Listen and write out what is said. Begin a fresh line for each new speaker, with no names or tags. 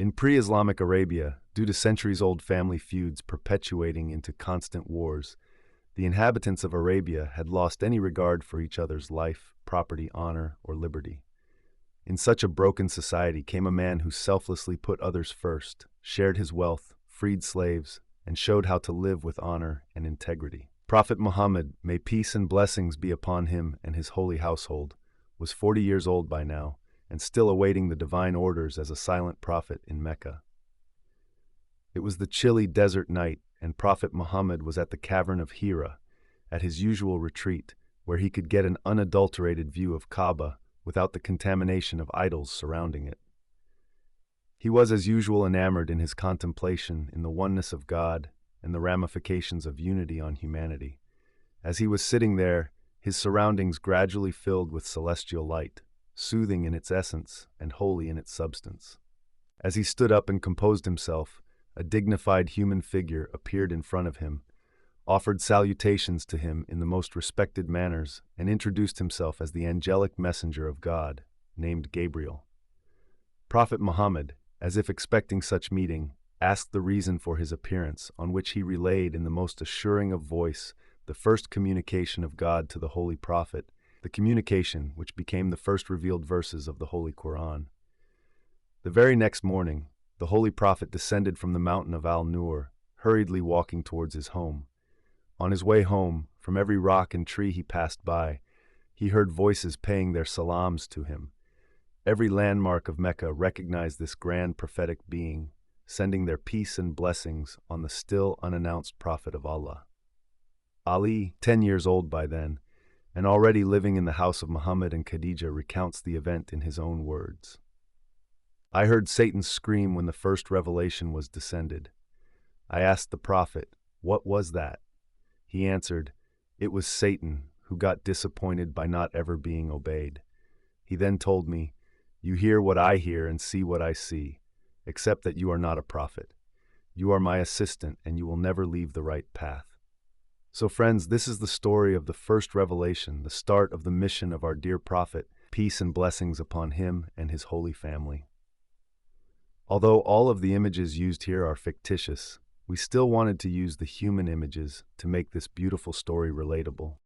In pre-Islamic Arabia, due to centuries-old family feuds perpetuating into constant wars, the inhabitants of Arabia had lost any regard for each other's life, property, honor, or liberty. In such a broken society came a man who selflessly put others first, shared his wealth, freed slaves, and showed how to live with honor and integrity. Prophet Muhammad, may peace and blessings be upon him and his holy household, was 40 years old by now, and still awaiting the divine orders as a silent prophet in Mecca. It was the chilly desert night, and Prophet Muhammad was at the cavern of Hira, at his usual retreat, where he could get an unadulterated view of Kaaba without the contamination of idols surrounding it. He was as usual enamored in his contemplation in the oneness of God and the ramifications of unity on humanity. As he was sitting there, his surroundings gradually filled with celestial light, soothing in its essence and holy in its substance. As he stood up and composed himself, a dignified human figure appeared in front of him, offered salutations to him in the most respected manners, and introduced himself as the angelic messenger of God, named Gabriel. Prophet Muhammad, as if expecting such meeting, asked the reason for his appearance, on which he relayed in the most assuring of voice the first communication of God to the Holy Prophet, the communication which became the first revealed verses of the Holy Quran. The very next morning, the Holy Prophet descended from the mountain of Al-Nur, hurriedly walking towards his home. On his way home, from every rock and tree he passed by, he heard voices paying their salams to him. Every landmark of Mecca recognized this grand prophetic being, sending their peace and blessings on the still unannounced Prophet of Allah. Ali, 10 years old by then, and already living in the house of Muhammad and Khadija, recounts the event in his own words. I heard Satan scream when the first revelation was descended. I asked the Prophet, "What was that?" He answered, "It was Satan, who got disappointed by not ever being obeyed." He then told me, "You hear what I hear and see what I see, except that you are not a prophet. You are my assistant, and you will never leave the right path." So friends, this is the story of the first revelation, the start of the mission of our dear Prophet, peace and blessings upon him and his holy family. Although all of the images used here are fictitious, we still wanted to use the human images to make this beautiful story relatable.